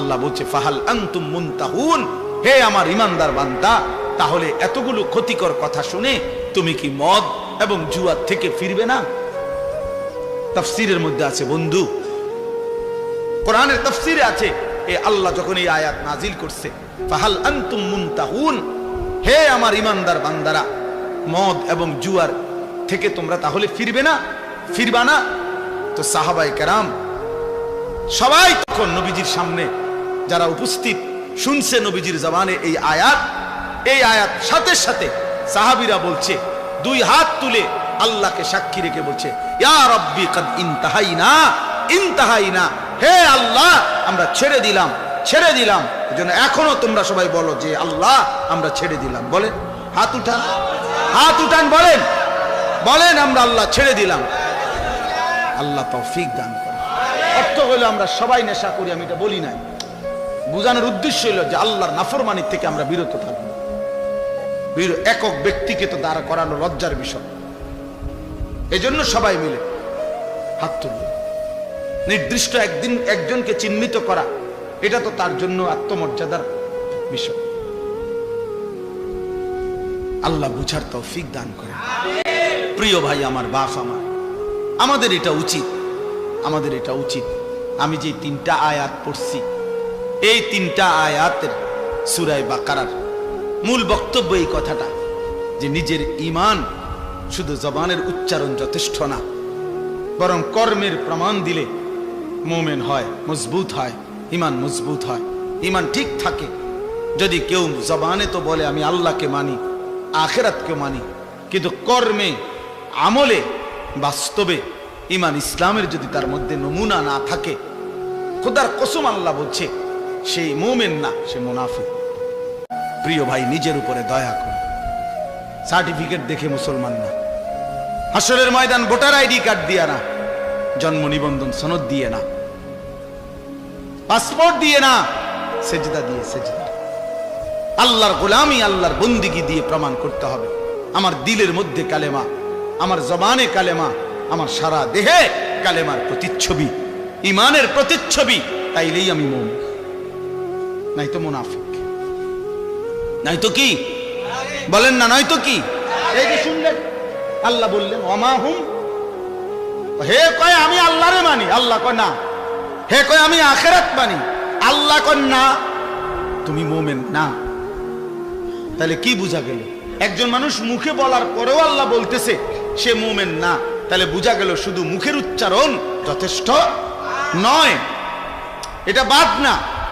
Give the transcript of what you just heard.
আল্লাহ বলছে ফাহাল আনতুম মুনতাহুন, হে আমার ইমানদার বান্দা, তাহলে এতগুলো ক্ষতিকর কথা শুনে তুমি কি মদ এবং জুয়া থেকে ফিরবে না? তাফসীরের মধ্যে আছে বন্ধু, কোরআনের তাফসীরে আছে, এ আল্লাহ যখন এই আয়াত নাজিল করছে ফাহাল আনতুম মুনতাহুন, হে আমার ইমানদার বান্দারা, মদ এবং জুয়ার থেকে তোমরা তাহলে ফিরবে না, ফিরবা না? তো সাহাবায়ে কেরাম সবাই তখন নবীজির সামনে যারা উপস্থিত শুনছে নবীজির জবানে এই আয়াত সাথে সাথে সাহাবীরা বলছে, দুই হাত তুলে আল্লাহকে সাক্ষী রেখে বলছে, ইয়া রাব্বি কাদ ইনতাহাইনা, হে আল্লাহ আমরা ছেড়ে দিলাম। এজন্য এখনো তোমরা সবাই বলো যে আল্লাহ আমরা ছেড়ে দিলাম। বলেন, হাত উঠান, বলেন আমরা আল্লাহ ছেড়ে দিলাম। আল্লাহ তৌফিক দান করে। অর্থ হলো আমরা সবাই নেশা করি, আমি এটা বলি নাই, বুঝানোর উদ্দেশ্য হলো যে আল্লাহর নাফরমানি থেকে আমরা বিরত থাকবো। একক ব্যক্তিকে তো দাঁড়া করানো লজ্জার বিষয়, এজন্য সবাই মিলে হাত তুলবে। নির্দিষ্ট একদিন একজনকে চিহ্নিত করা, এটা তো তার জন্য আত্মমর্যাদার বিষয়। আল্লাহ বুঝার তৌফিক দান করে। প্রিয় ভাই আমার, বাপ আমার, আমাদের এটা উচিত। আমি যে তিনটা আয়াত পড়ছি, এই তিনটা আয়াতের সূরা বাকারার মূল বক্তব্য এই কথাটা যে নিজের ঈমান শুধু জবানের উচ্চারণ যথেষ্ট না, বরং কর্মের প্রমাণ দিলে মুমিন হয়, মজবুত হয়, ঈমান মজবুত হয়, ঈমান ঠিক থাকে। যদি কেউ জবানে তো বলে আমি আল্লাহকে মানি, আখিরাতকে মানি, কিন্তু কর্মে আমলে বাস্তবে ঈমান ইসলামের যদি তার মধ্যে নমুনা না থাকে, খোদার কসম আল্লাহ বলছে সেই মুমিন না, সে মুনাফিক। প্রিয় ভাই, নিজের উপরে দয়া করুন। সার্টিফিকেট দেখে মুসলমান না, হাসরের ময়দান ভোটার আইডি কার্ড দিয়ে না, জন্ম নিবন্ধন সনদ দিয়ে না, পাসপোর্ট দিয়ে না, সেজদা দিয়ে, আল্লাহর গোলামি, আল্লাহর বন্দিগি দিয়ে প্রমাণ করতে হবে আমার দিলের মধ্যে কালেমা, আমার জবানে কালেমা, আমার সারা দেহে কালেমার প্রতিচ্ছবি, ঈমানের প্রতিচ্ছবি, তাইলেই আমি মুমিন, নাই তো মুনাফিক। নাই তো কি বলেন না, নয় তো কি? এই যে শুনলেন আল্লাহ বললেন ওমা হুম, হে কয় আমি আল্লাহরে মানি, আল্লাহ কয় না। হে কয় আমি আখিরাত মানি, আল্লাহ কয় না, তুমি মুমিন না। তাহলে কি বুঝা গেল? একজন মানুষ মুখে বলার পরেও আল্লাহ বলতেছে সে মুমিন না, তাহলে বুঝা গেল শুধু মুখের উচ্চারণ যথেষ্ট নয়, এটা বাদ না।